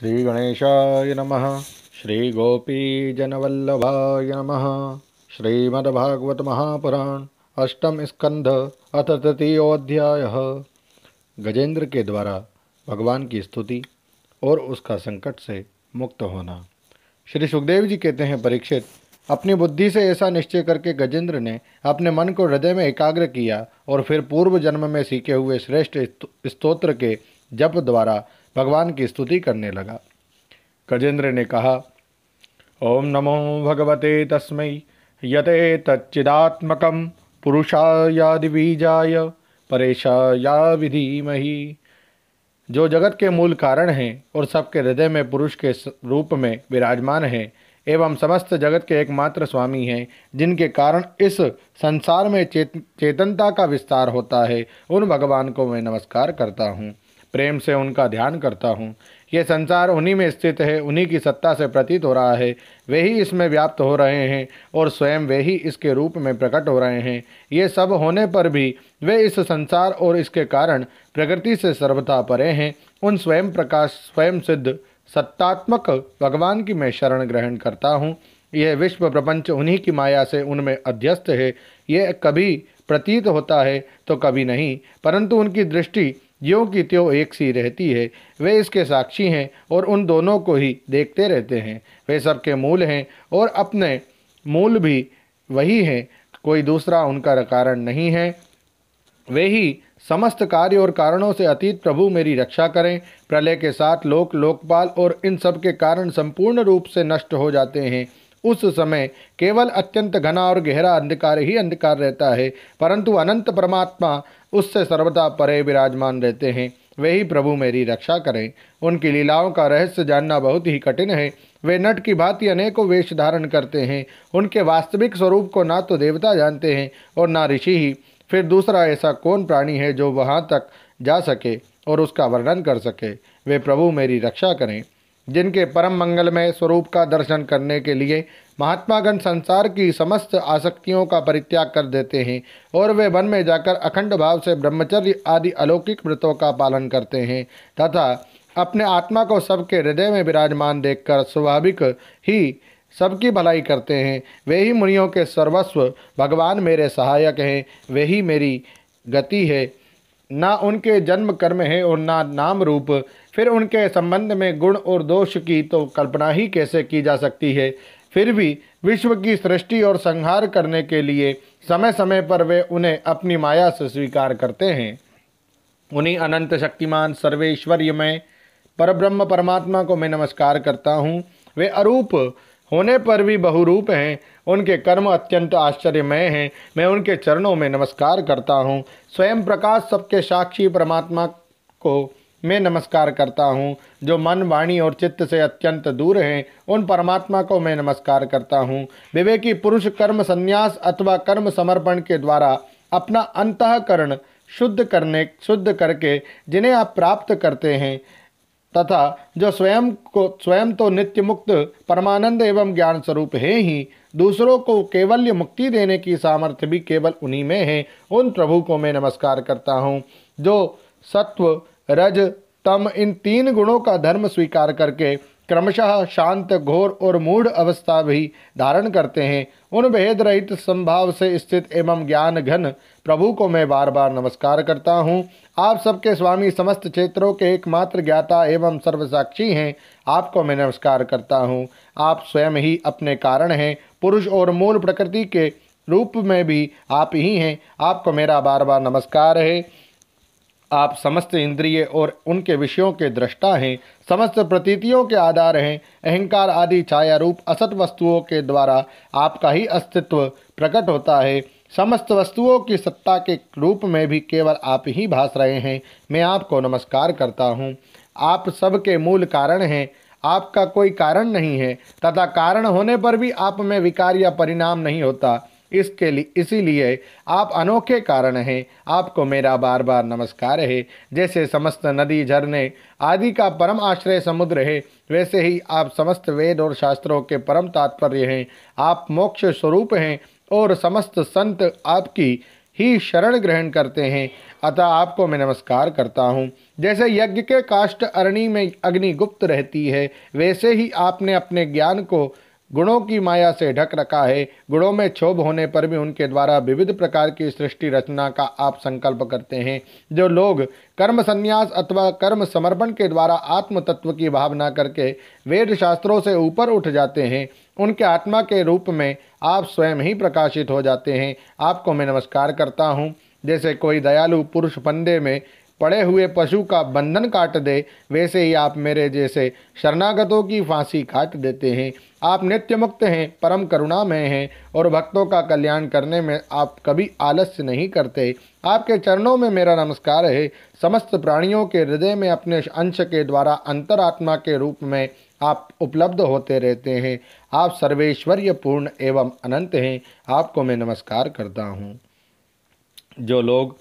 श्री गणेशाय नमः। श्री गोपीजनवल्लभाय नमः। श्रीमद्भागवत महापुराण अष्टम स्कंध अथ तृतीयोऽध्याय। गजेंद्र के द्वारा भगवान की स्तुति और उसका संकट से मुक्त होना। श्री सुखदेव जी कहते हैं, परीक्षित, अपनी बुद्धि से ऐसा निश्चय करके गजेंद्र ने अपने मन को हृदय में एकाग्र किया और फिर पूर्व जन्म में सीखे हुए श्रेष्ठ स्तोत्र के जप द्वारा भगवान की स्तुति करने लगा। गजेंद्र ने कहा, ओम नमो भगवते तस्मै यते तच्चिदात्मकं पुरुषायादिबीजाय परेशाया विधीमहि। जो जगत के मूल कारण हैं और सबके हृदय में पुरुष के रूप में विराजमान हैं एवं समस्त जगत के एकमात्र स्वामी हैं, जिनके कारण इस संसार में चेतनता का विस्तार होता है, उन भगवान को मैं नमस्कार करता हूँ, प्रेम से उनका ध्यान करता हूँ। ये संसार उन्हीं में स्थित है, उन्हीं की सत्ता से प्रतीत हो रहा है, वे ही इसमें व्याप्त हो रहे हैं और स्वयं वे ही इसके रूप में प्रकट हो रहे हैं। ये सब होने पर भी वे इस संसार और इसके कारण प्रकृति से सर्वथा परे हैं। उन स्वयं प्रकाश स्वयं सिद्ध सत्तात्मक भगवान की मैं शरण ग्रहण करता हूँ। यह विश्व प्रपंच उन्हीं की माया से उनमें अध्यस्त है। यह कभी प्रतीत होता है तो कभी नहीं, परंतु उनकी दृष्टि ज्यों की त्यों एक सी रहती है। वे इसके साक्षी हैं और उन दोनों को ही देखते रहते हैं। वे सबके मूल हैं और अपने मूल भी वही हैं, कोई दूसरा उनका कारण नहीं है। वे ही समस्त कार्य और कारणों से अतीत प्रभु मेरी रक्षा करें। प्रलय के साथ लोकपाल और इन सब के कारण संपूर्ण रूप से नष्ट हो जाते हैं। उस समय केवल अत्यंत घना और गहरा अंधकार ही अंधकार रहता है, परंतु अनंत परमात्मा उससे सर्वदा परे विराजमान रहते हैं। वे ही प्रभु मेरी रक्षा करें। उनकी लीलाओं का रहस्य जानना बहुत ही कठिन है। वे नट की भांति अनेकों वेश धारण करते हैं। उनके वास्तविक स्वरूप को ना तो देवता जानते हैं और ना ऋषि ही। फिर दूसरा ऐसा कौन प्राणी है जो वहाँ तक जा सके और उसका वर्णन कर सके। वे प्रभु मेरी रक्षा करें। जिनके परम मंगलमय स्वरूप का दर्शन करने के लिए महात्मागण संसार की समस्त आसक्तियों का परित्याग कर देते हैं और वे वन में जाकर अखंड भाव से ब्रह्मचर्य आदि अलौकिक व्रतों का पालन करते हैं तथा अपने आत्मा को सबके हृदय में विराजमान देखकर स्वाभाविक ही सबकी भलाई करते हैं, वे ही मुनियों के सर्वस्व भगवान मेरे सहायक हैं। वे ही मेरी गति है, ना उनके जन्म कर्म है और ना नाम रूप। फिर उनके संबंध में गुण और दोष की तो कल्पना ही कैसे की जा सकती है। फिर भी विश्व की सृष्टि और संहार करने के लिए समय समय पर वे उन्हें अपनी माया से स्वीकार करते हैं। उन्हीं अनंत शक्तिमान सर्वेश्वर्यमय परब्रह्म परमात्मा को मैं नमस्कार करता हूँ। वे अरूप होने पर भी बहुरूप हैं। उनके कर्म अत्यंत आश्चर्यमय हैं। मैं उनके चरणों में नमस्कार करता हूँ। स्वयं प्रकाश सबके साक्षी परमात्मा को मैं नमस्कार करता हूँ। जो मन वाणी और चित्त से अत्यंत दूर हैं, उन परमात्मा को मैं नमस्कार करता हूँ। विवेकी पुरुष कर्म संन्यास अथवा कर्म समर्पण के द्वारा अपना अंतःकरण शुद्ध करके जिन्हें आप प्राप्त करते हैं तथा जो स्वयं तो नित्य मुक्त परमानंद एवं ज्ञान स्वरूप है ही, दूसरों को केवल्य मुक्ति देने की सामर्थ्य भी केवल उन्हीं में है, उन प्रभु को मैं नमस्कार करता हूँ। जो सत्व रज तम इन तीन गुणों का धर्म स्वीकार करके क्रमशः शांत घोर और मूढ़ अवस्था भी धारण करते हैं, उन भेद रहित संभाव से स्थित एवं ज्ञान घन प्रभु को मैं बार बार नमस्कार करता हूँ। आप सबके स्वामी समस्त क्षेत्रों के एकमात्र ज्ञाता एवं सर्वसाक्षी हैं, आपको मैं नमस्कार करता हूँ। आप स्वयं ही अपने कारण हैं, पुरुष और मूल प्रकृति के रूप में भी आप ही हैं, आपको मेरा बार बार नमस्कार है। आप समस्त इंद्रिय और उनके विषयों के दृष्टा हैं, समस्त प्रतीतियों के आधार हैं। अहंकार आदि छाया रूप असत वस्तुओं के द्वारा आपका ही अस्तित्व प्रकट होता है। समस्त वस्तुओं की सत्ता के रूप में भी केवल आप ही भास रहे हैं। मैं आपको नमस्कार करता हूँ। आप सबके मूल कारण हैं, आपका कोई कारण नहीं है तथा कारण होने पर भी आप में विकार या परिणाम नहीं होता। इसीलिए आप अनोखे कारण हैं, आपको मेरा बार बार नमस्कार है। जैसे समस्त नदी झरने आदि का परम आश्रय समुद्र है, वैसे ही आप समस्त वेद और शास्त्रों के परम तात्पर्य हैं। आप मोक्ष स्वरूप हैं और समस्त संत आपकी ही शरण ग्रहण करते हैं, अतः आपको मैं नमस्कार करता हूँ। जैसे यज्ञ के काष्ठ अरणी में अग्नि गुप्त रहती है, वैसे ही आपने अपने ज्ञान को गुणों की माया से ढक रखा है। गुणों में क्षोभ होने पर भी उनके द्वारा विविध प्रकार की सृष्टि रचना का आप संकल्प करते हैं। जो लोग कर्म संन्यास अथवा कर्म समर्पण के द्वारा आत्म तत्व की भावना करके वेद शास्त्रों से ऊपर उठ जाते हैं, उनके आत्मा के रूप में आप स्वयं ही प्रकाशित हो जाते हैं। आपको मैं नमस्कार करता हूँ। जैसे कोई दयालु पुरुष फंदे में पड़े हुए पशु का बंधन काट दे, वैसे ही आप मेरे जैसे शरणागतों की फांसी काट देते हैं। आप नित्य मुक्त हैं, परम करुणामय हैं और भक्तों का कल्याण करने में आप कभी आलस्य नहीं करते। आपके चरणों में मेरा नमस्कार है। समस्त प्राणियों के हृदय में अपने अंश के द्वारा अंतरात्मा के रूप में आप उपलब्ध होते रहते हैं। आप सर्वेश्वर्य पूर्ण एवं अनंत हैं। आपको मैं नमस्कार करता हूँ। जो लोग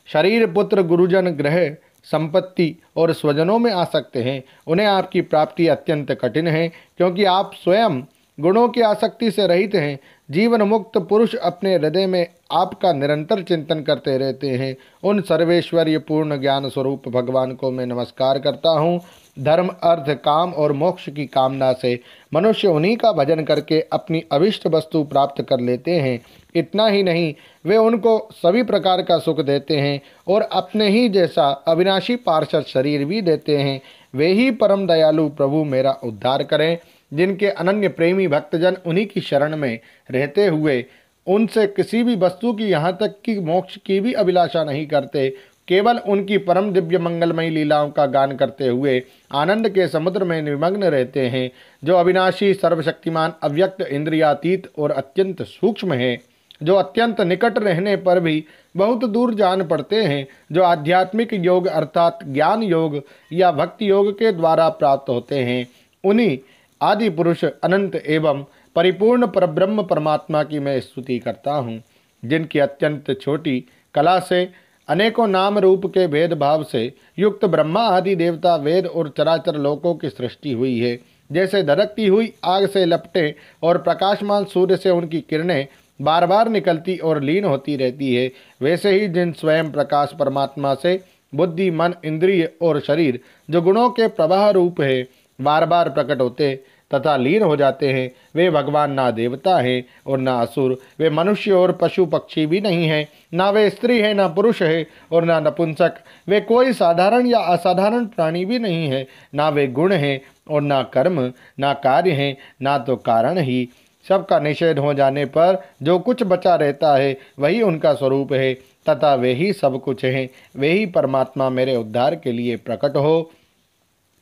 शरीर, पुत्र, गुरुजन, ग्रह, संपत्ति और स्वजनों में आसक्त हैं, उन्हें आपकी प्राप्ति अत्यंत कठिन है, क्योंकि आप स्वयं गुणों की आसक्ति से रहित हैं। जीवन मुक्त पुरुष अपने हृदय में आपका निरंतर चिंतन करते रहते हैं। उन सर्वेश्वरीय पूर्ण ज्ञान स्वरूप भगवान को मैं नमस्कार करता हूँ। धर्म, अर्थ, काम और मोक्ष की कामना से मनुष्य उन्हीं का भजन करके अपनी अभिष्ट वस्तु प्राप्त कर लेते हैं। इतना ही नहीं, वे उनको सभी प्रकार का सुख देते हैं और अपने ही जैसा अविनाशी पार्षद शरीर भी देते हैं। वे ही परम दयालु प्रभु मेरा उद्धार करें। जिनके अनन्य प्रेमी भक्तजन उन्हीं की शरण में रहते हुए उनसे किसी भी वस्तु की, यहाँ तक कि मोक्ष की भी अभिलाषा नहीं करते, केवल उनकी परम दिव्य मंगलमयी लीलाओं का गान करते हुए आनंद के समुद्र में निमग्न रहते हैं। जो अविनाशी, सर्वशक्तिमान, अव्यक्त, इंद्रियातीत और अत्यंत सूक्ष्म है, जो अत्यंत निकट रहने पर भी बहुत दूर जान पड़ते हैं, जो आध्यात्मिक योग अर्थात ज्ञान योग या भक्ति योग के द्वारा प्राप्त होते हैं, उन्हीं आदि पुरुष अनंत एवं परिपूर्ण परब्रह्म परमात्मा की मैं स्तुति करता हूँ। जिनकी अत्यंत छोटी कला से अनेकों नाम रूप के भेदभाव से युक्त ब्रह्मा आदि देवता, वेद और चराचर लोकों की सृष्टि हुई है। जैसे धधकती हुई आग से लपटे और प्रकाशमान सूर्य से उनकी किरणें बार बार निकलती और लीन होती रहती है, वैसे ही जिन स्वयं प्रकाश परमात्मा से बुद्धि, मन, इंद्रिय और शरीर जो गुणों के प्रवाह रूप है बार बार प्रकट होते तथा लीन हो जाते हैं, वे भगवान ना देवता हैं और ना असुर। वे मनुष्य और पशु पक्षी भी नहीं हैं, ना वे स्त्री है, ना पुरुष है और ना नपुंसक। वे कोई साधारण या असाधारण प्राणी भी नहीं है, ना वे गुण हैं और ना कर्म, ना कार्य हैं, ना तो कारण ही। सबका निषेध हो जाने पर जो कुछ बचा रहता है वही उनका स्वरूप है तथा वे ही सब कुछ हैं। वे ही परमात्मा मेरे उद्धार के लिए प्रकट हो।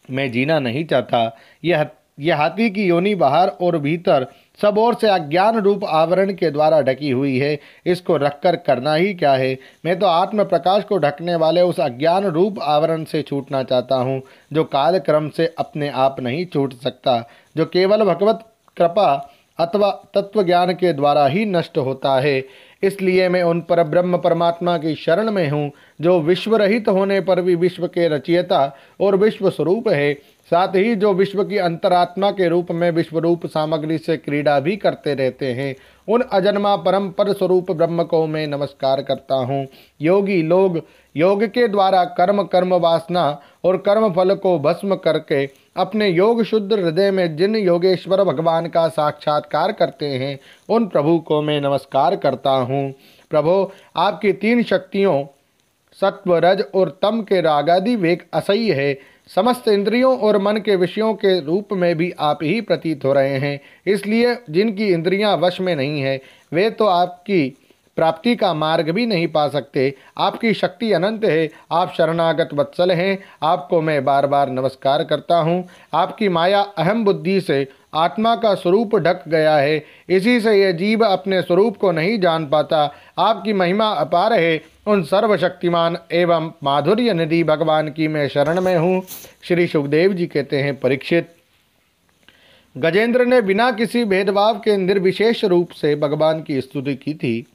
मैं जीना नहीं चाहता। यह हाथी की योनि बाहर और भीतर सब ओर से अज्ञान रूप आवरण के द्वारा ढकी हुई है। इसको रखकर करना ही क्या है। मैं तो आत्म प्रकाश को ढकने वाले उस अज्ञान रूप आवरण से छूटना चाहता हूँ, जो काल क्रम से अपने आप नहीं छूट सकता, जो केवल भगवत कृपा अथवा तत्व ज्ञान के द्वारा ही नष्ट होता है। इसलिए मैं उन पर ब्रह्म परमात्मा की शरण में हूँ, जो विश्व रहित होने पर भी विश्व के रचयिता और विश्व स्वरूप है, साथ ही जो विश्व की अंतरात्मा के रूप में विश्व रूप सामग्री से क्रीड़ा भी करते रहते हैं। उन अजन्मा परम पर स्वरूप ब्रह्म को मैं नमस्कार करता हूँ। योगी लोग योग के द्वारा कर्म वासना और कर्म फल को भस्म करके अपने योग शुद्ध हृदय में जिन योगेश्वर भगवान का साक्षात्कार करते हैं, उन प्रभु को मैं नमस्कार करता हूँ। प्रभु, आपकी तीन शक्तियों सत्व, रज और तम के रागादि वेग असह्य है। समस्त इंद्रियों और मन के विषयों के रूप में भी आप ही प्रतीत हो रहे हैं। इसलिए जिनकी इंद्रियां वश में नहीं है, वे तो आपकी प्राप्ति का मार्ग भी नहीं पा सकते। आपकी शक्ति अनंत है। आप शरणागत वत्सल हैं। आपको मैं बार बार नमस्कार करता हूँ। आपकी माया अहम बुद्धि से आत्मा का स्वरूप ढक गया है, इसी से यह जीव अपने स्वरूप को नहीं जान पाता। आपकी महिमा अपार है। उन सर्वशक्तिमान एवं माधुर्य निधि भगवान की मैं शरण में हूँ। श्री सुखदेव जी कहते हैं, परीक्षित, गजेंद्र ने बिना किसी भेदभाव के निर्विशेष रूप से भगवान की स्तुति की थी।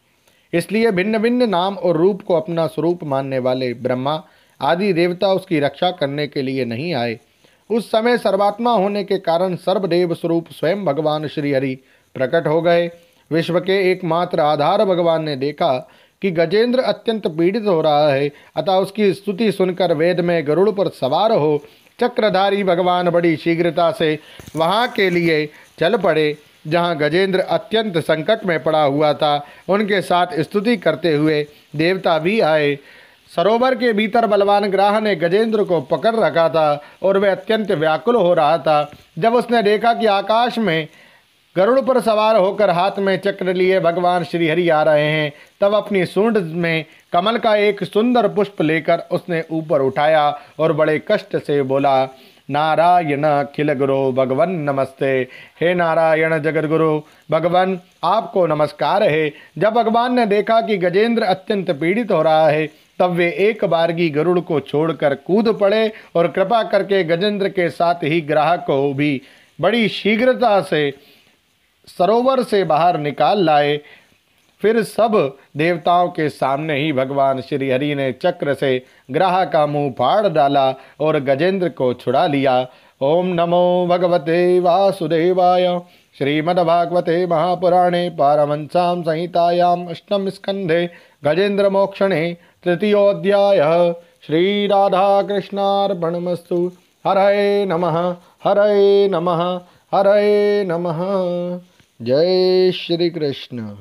इसलिए भिन्न भिन्न नाम और रूप को अपना स्वरूप मानने वाले ब्रह्मा आदि देवता उसकी रक्षा करने के लिए नहीं आए। उस समय सर्वात्मा होने के कारण सर्वदेव स्वरूप स्वयं भगवान श्री हरि प्रकट हो गए। विश्व के एकमात्र आधार भगवान ने देखा कि गजेंद्र अत्यंत पीड़ित हो रहा है, अतः उसकी स्तुति सुनकर वेद में गरुड़ पर सवार हो चक्रधारी भगवान बड़ी शीघ्रता से वहाँ के लिए चल पड़े जहाँ गजेंद्र अत्यंत संकट में पड़ा हुआ था। उनके साथ स्तुति करते हुए देवता भी आए। सरोवर के भीतर बलवान ग्राह ने गजेंद्र को पकड़ रखा था और वह अत्यंत व्याकुल हो रहा था। जब उसने देखा कि आकाश में गरुड़ पर सवार होकर हाथ में चक्र लिए भगवान श्रीहरि आ रहे हैं, तब अपनी सूंड में कमल का एक सुंदर पुष्प लेकर उसने ऊपर उठाया और बड़े कष्ट से बोला, नारायण अखिल गुरु भगवन नमस्ते। हे नारायण जगत गुरु भगवान, आपको नमस्कार है। जब भगवान ने देखा कि गजेंद्र अत्यंत पीड़ित हो रहा है, तब वे एक बारगी गरुड़ को छोड़कर कूद पड़े और कृपा करके गजेंद्र के साथ ही ग्राह को भी बड़ी शीघ्रता से सरोवर से बाहर निकाल लाए। फिर सब देवताओं के सामने ही भगवान श्री हरि ने चक्र से ग्राह का मुंह फाड़ डाला और गजेंद्र को छुड़ा लिया। ओम नमो भगवते वासुदेवाय। श्रीमद्भागवते महापुराणे पारमहंस्यां संहितायां अष्टम स्कंधे गजेंद्र मोक्षणे तृतीयोऽध्यायः। श्री राधा कृष्णार्पणमस्तु। हरे नमः, हरे नमः, हरे नमः। जय श्री कृष्ण।